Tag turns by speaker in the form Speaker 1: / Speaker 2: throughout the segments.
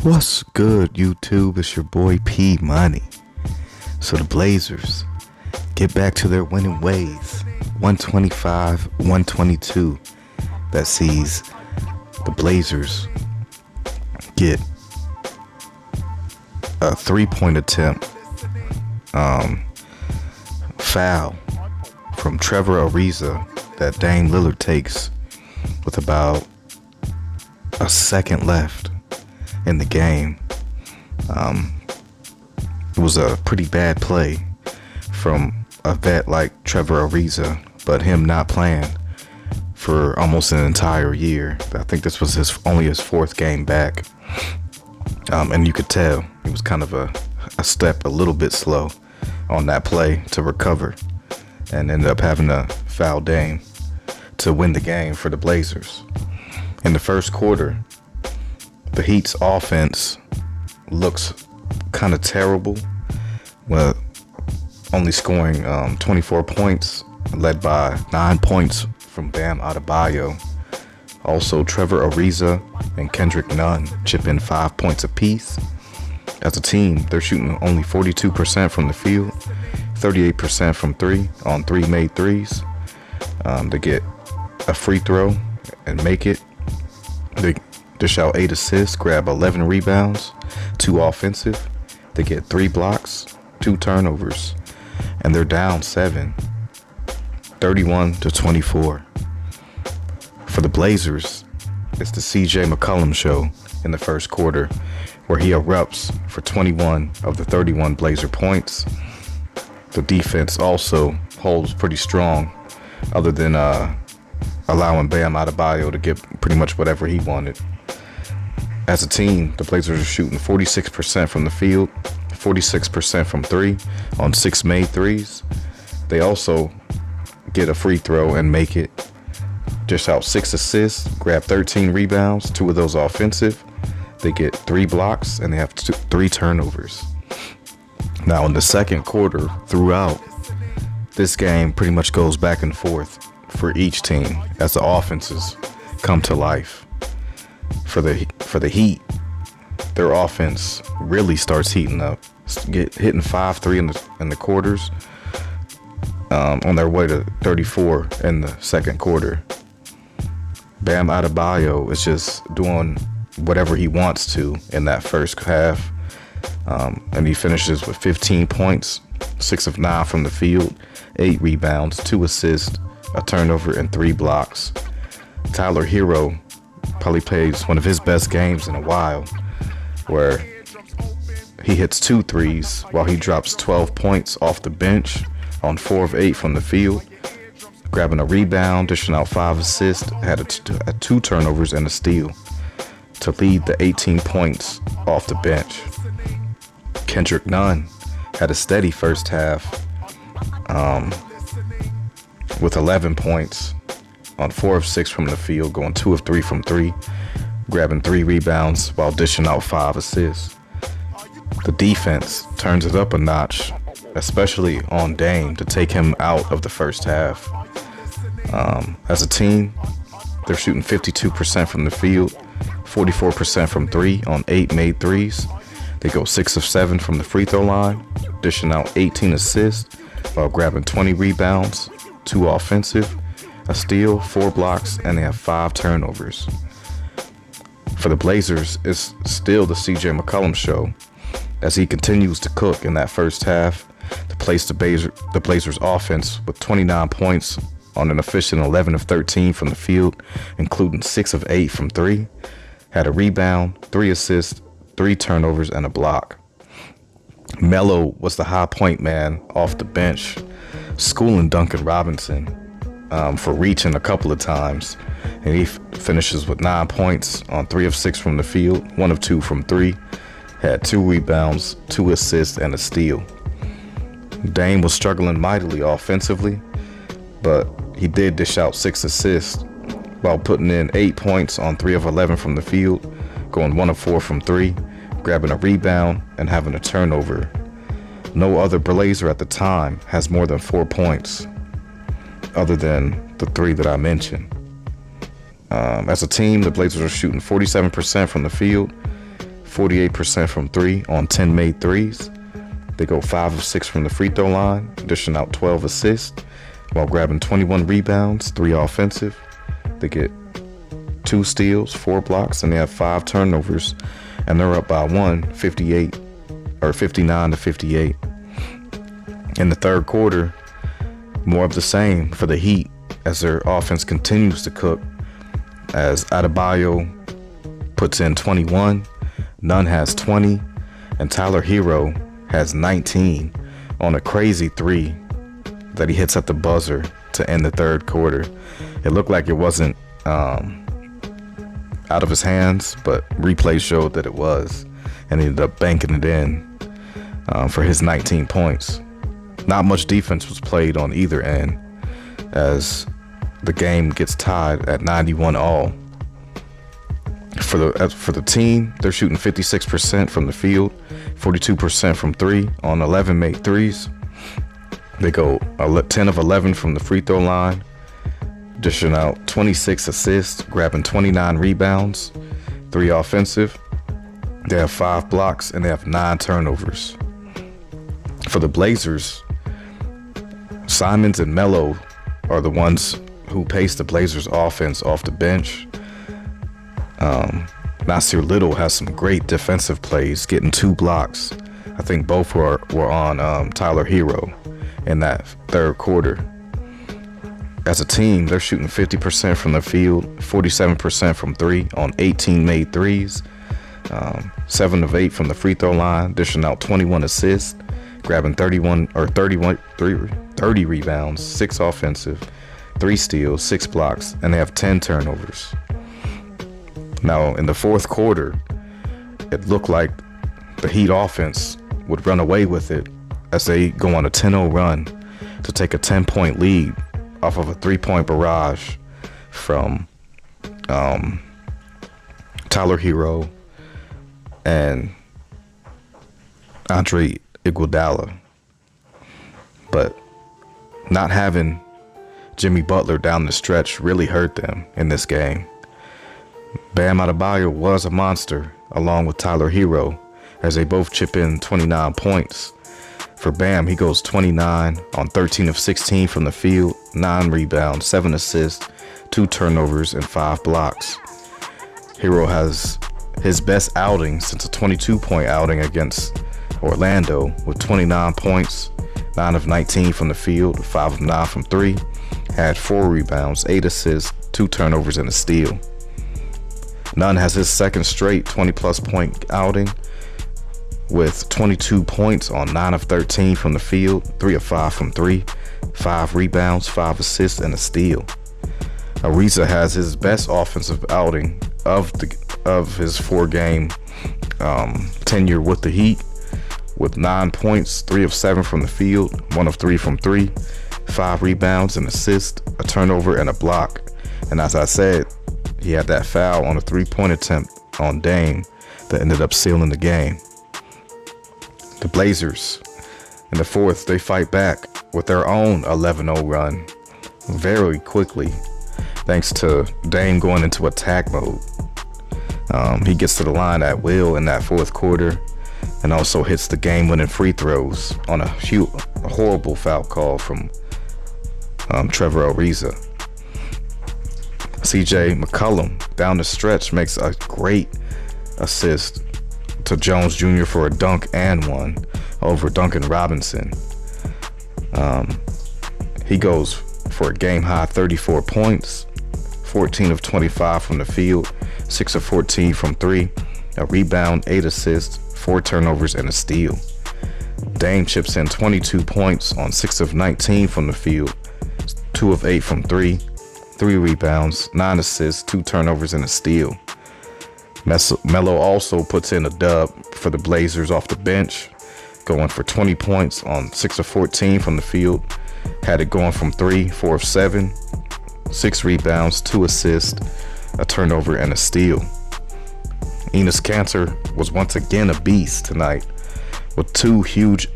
Speaker 1: What's good, YouTube? It's your boy P Money. So the Blazers get back to their winning ways. 125-122. That sees the Blazers get a 3-point attempt foul from Trevor Ariza that Dame Lillard takes with about a second left in the game. It was a pretty bad play from a vet like Trevor Ariza, but him not playing for almost an entire year. I think this was only his fourth game back, and you could tell he was kind of a step a little bit slow on that play to recover, and ended up having to foul Dame to win the game for the Blazers. In the first quarter, the Heat's offense looks kind of terrible, with only scoring 24 points, led by 9 points from Bam Adebayo. Also, Trevor Ariza and Kendrick Nunn chip in 5 points apiece. As a team, they're shooting only 42% from the field, 38% from three on three made threes. They get a free throw and make it. They dish out 8 assists, grab 11 rebounds, 2 offensive. They get 3 blocks, 2 turnovers, and they're down 7, 31-24. For the Blazers, it's the CJ McCollum show in the first quarter, where he erupts for 21 of the 31 Blazer points. The defense also holds pretty strong, other than allowing Bam Adebayo to get pretty much whatever he wanted. As a team, the Blazers are shooting 46% from the field, 46% from three on 6 made threes. They also get a free throw and make it. Dish out 6 assists, grab 13 rebounds, 2 of those offensive. They get 3 blocks, and they have 3 turnovers. Now, in the second quarter, throughout, this game pretty much goes back and forth for each team as the offenses come to life. For the Heat, their offense really starts heating up, hitting 5-3 in the quarters, on their way to 34 in the second quarter. Bam Adebayo is just doing whatever he wants to in that first half, and he finishes with 15 points, 6 of 9 from the field, 8 rebounds, 2 assists, a turnover, and 3 blocks. Tyler Herro probably plays one of his best games in a while, where he hits 2 threes while he drops 12 points off the bench on 4 of 8 from the field, grabbing a rebound, dishing out 5 assists, had 2 turnovers and a steal to lead the 18 points off the bench. Kendrick Nunn had a steady first half, with 11 points on 4 of 6 from the field, going 2 of 3 from 3, grabbing 3 rebounds while dishing out 5 assists. The defense turns it up a notch, especially on Dame, to take him out of the first half. As a team, they're shooting 52% from the field, 44% from 3 on 8 made threes. They go 6 of 7 from the free throw line, dishing out 18 assists while grabbing 20 rebounds, 2 offensive, a steal, 4 blocks, and they have 5 turnovers. For the Blazers, it's still the CJ McCollum show as he continues to cook in that first half to place the Blazers offense with 29 points on an efficient 11 of 13 from the field, including 6 of 8 from 3. Had a rebound, 3 assists, 3 turnovers, and a block. Melo was the high point man off the bench, schooling Duncan Robinson for reaching a couple of times, and he finishes with 9 points on 3 of 6 from the field, 1 of 2 from 3, had 2 rebounds, 2 assists, and a steal. Dame was struggling mightily offensively, but he did dish out 6 assists while putting in 8 points on 3 of 11 from the field, going 1 of 4 from 3, grabbing a rebound, and having a turnover. No other Blazer at the time has more than 4 points, other than the 3 that I mentioned. As a team, the Blazers are shooting 47% from the field, 48% from 3 on 10 made threes. They go 5 of 6 from the free throw line, dishing out 12 assists while grabbing 21 rebounds, 3 offensive. They get 2 steals, 4 blocks, and they have 5 turnovers, and they're up by 59 to 58. In the third quarter, more of the same for the Heat as their offense continues to cook, as Adebayo puts in 21, Nunn has 20, and Tyler Herro has 19 on a crazy 3 that he hits at the buzzer to end the third quarter. It looked like it wasn't out of his hands, but replay showed that it was, and he ended up banking it in for his 19 points. Not much defense was played on either end as the game gets tied at 91 all. For the team, they're shooting 56% from the field, 42% from 3 on 11 made threes. They go 10 of 11 from the free throw line, dishing out 26 assists, grabbing 29 rebounds, 3 offensive. They have 5 blocks, and they have 9 turnovers. For the Blazers, Simons and Melo are the ones who pace the Blazers offense off the bench. Nasir Little has some great defensive plays, getting 2 blocks. I think both were on Tyler Herro in that third quarter. As a team, they're shooting 50% from the field, 47% from 3 on 18 made threes, 7 of 8 from the free throw line, dishing out 21 assists, grabbing 30 rebounds, 6 offensive, 3 steals, 6 blocks, and they have 10 turnovers. Now, in the fourth quarter, it looked like the Heat offense would run away with it as they go on a 10-0 run to take a 10-point lead off of a 3-point barrage from Tyler Herro and Andre Iguodala. But not having Jimmy Butler down the stretch really hurt them in this game. Bam Adebayo was a monster along with Tyler Herro as they both chip in 29 points. For Bam, he goes 29 on 13 of 16 from the field, 9 rebounds, 7 assists, 2 turnovers, and 5 blocks. Herro has his best outing since a 22-point outing against Orlando with 29 points, 9 of 19 from the field, 5 of 9 from 3, had 4 rebounds, 8 assists, 2 turnovers, and a steal. Nunn has his second straight 20-plus point outing with 22 points on 9 of 13 from the field, 3 of 5 from 3, 5 rebounds, 5 assists, and a steal. Ariza has his best offensive outing of his 4-game tenure with the Heat with 9 points, 3 of 7 from the field, 1 of 3 from 3, 5 rebounds, an assist, a turnover, and a block. And as I said, he had that foul on a 3-point attempt on Dame that ended up sealing the game. The Blazers, in the fourth, they fight back with their own 11-0 run very quickly, thanks to Dame going into attack mode. He gets to the line at will in that fourth quarter and also hits the game-winning free throws on a horrible foul call from Trevor Ariza. CJ McCollum down the stretch makes a great assist to Jones Jr. for a dunk and one over Duncan Robinson. He goes for a game-high 34 points, 14 of 25 from the field, 6 of 14 from 3, a rebound, 8 assists, 4 turnovers, and a steal. Dame chips in 22 points on 6 of 19 from the field, 2 of 8 from 3, 3 rebounds, 9 assists, 2 turnovers, and a steal. Melo also puts in a dub for the Blazers off the bench, going for 20 points on 6 of 14 from the field, had it going from 3, 4 of 7, 6 rebounds, 2 assists, a turnover, and a steal. Enes Kanter was once again a beast tonight with 2 huge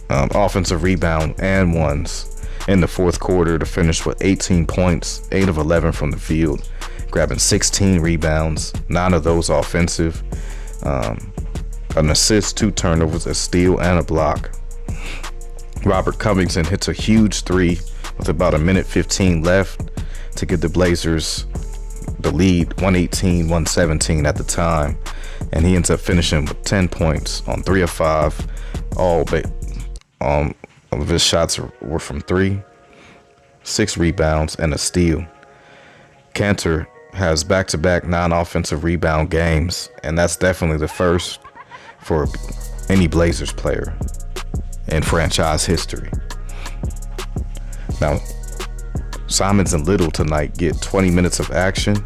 Speaker 1: offensive rebound and ones in the fourth quarter to finish with 18 points, 8 of 11 from the field, grabbing 16 rebounds, 9 of those offensive, an assist, 2 turnovers, a steal, and a block. Robert Covington hits a huge 3 with about 1:15 left to give the Blazers the lead, 118-117 at the time, and he ends up finishing with 10 points on 3 of 5. All of his shots were from 3, 6 rebounds, and a steal. Cantor has back-to-back non-offensive rebound games, and that's definitely the first for any Blazers player in franchise history. Now, Simons and Little tonight get 20 minutes of action,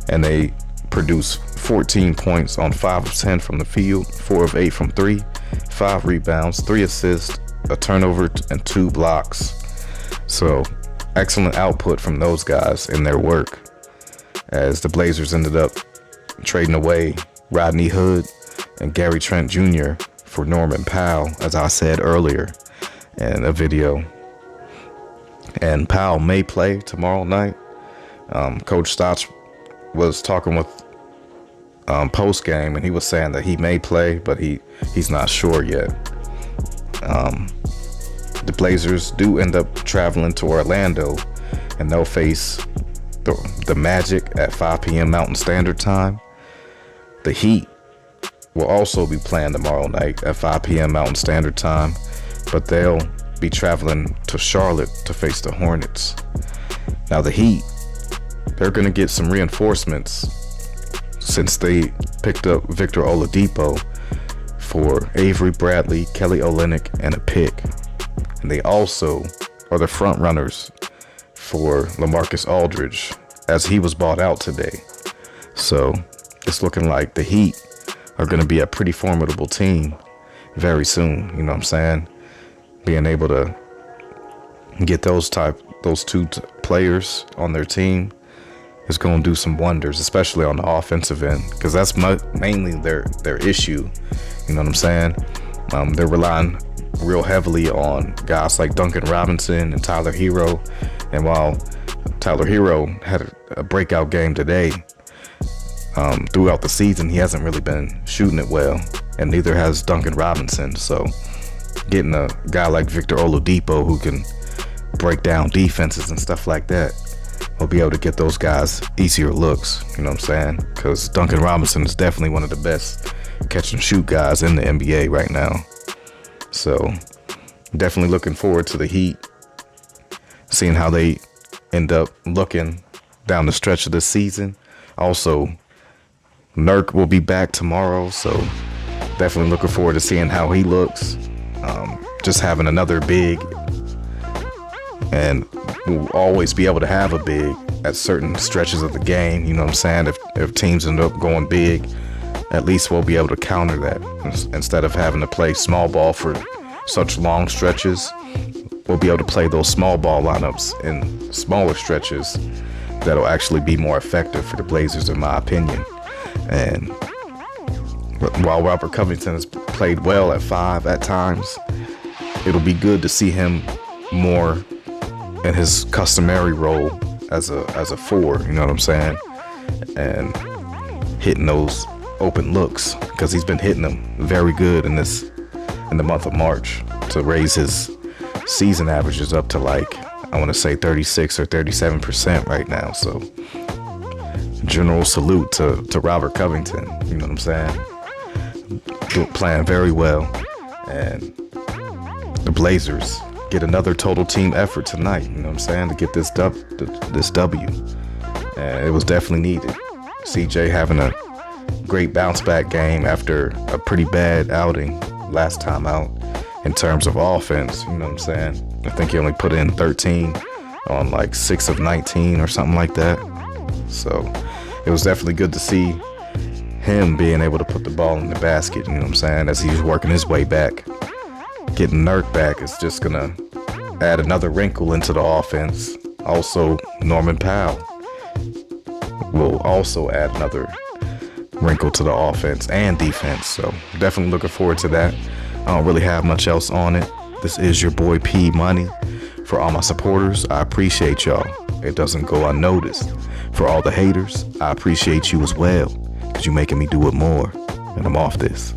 Speaker 1: and they produce 14 points on 5 of 10 from the field, 4 of 8 from 3, 5 rebounds, 3 assists, a turnover, and 2 blocks. So, excellent output from those guys in their work, as the Blazers ended up trading away Rodney Hood and Gary Trent Jr. for Norman Powell, as I said earlier in a video. And Powell may play tomorrow night. Coach Stotts was talking with post-game, and he was saying that he may play, but he's not sure yet. The Blazers do end up traveling to Orlando, and they'll face the Magic at 5 p.m. Mountain Standard Time. The Heat will also be playing tomorrow night at 5 p.m. Mountain Standard Time, but they'll be traveling to Charlotte to face the Hornets. Now the Heat, they're going to get some reinforcements since they picked up Victor Oladipo for Avery Bradley, Kelly Olynyk, and a pick. And they also are the front runners for LaMarcus Aldridge, as he was bought out today. So it's looking like the Heat are going to be a pretty formidable team very soon. You know what I'm saying? Being able to get those two players on their team is going to do some wonders, especially on the offensive end, because that's mainly their issue. You know what I'm saying? They're relying real heavily on guys like Duncan Robinson and Tyler Herro. And while Tyler Herro had a breakout game today, throughout the season he hasn't really been shooting it well, and neither has Duncan Robinson. So getting a guy like Victor Oladipo who can break down defenses and stuff like that will be able to get those guys easier looks. You know what I'm saying? Because Duncan Robinson is definitely one of the best catch and shoot guys in the NBA right now. So definitely looking forward to the Heat, seeing how they end up looking down the stretch of this season. Also, Nurk will be back tomorrow, so definitely looking forward to seeing how he looks. Just having another big, and we'll always be able to have a big at certain stretches of the game. You know what I'm saying? If teams end up going big, at least we'll be able to counter that. Instead of having to play small ball for such long stretches, we'll be able to play those small ball lineups in smaller stretches that'll actually be more effective for the Blazers, in my opinion. And while Robert Covington has played well at 5 at times, it'll be good to see him more in his customary role as a 4, you know what I'm saying? And hitting those open looks, because he's been hitting them very good in the month of March to raise his season averages up to, like, I want to say 36 or 37% right now. So general salute to Robert Covington, you know what I'm saying? Playing very well, and the Blazers get another total team effort tonight, you know what I'm saying, to get this W. And it was definitely needed. CJ having a great bounce back game after a pretty bad outing last time out in terms of offense, you know what I'm saying. I think he only put in 13 on like 6 of 19 or something like that. So it was definitely good to see him being able to put the ball in the basket, you know what I'm saying, as he's working his way back. Getting Nurk back is just gonna add another wrinkle into the offense. Also, Norman Powell will also add another wrinkle to the offense and defense. So definitely looking forward to that. I don't really have much else on it. This is your boy P Money. For all my supporters, I appreciate y'all. It doesn't go unnoticed. For all the haters, I appreciate you as well, because you're making me do it more. And I'm off this.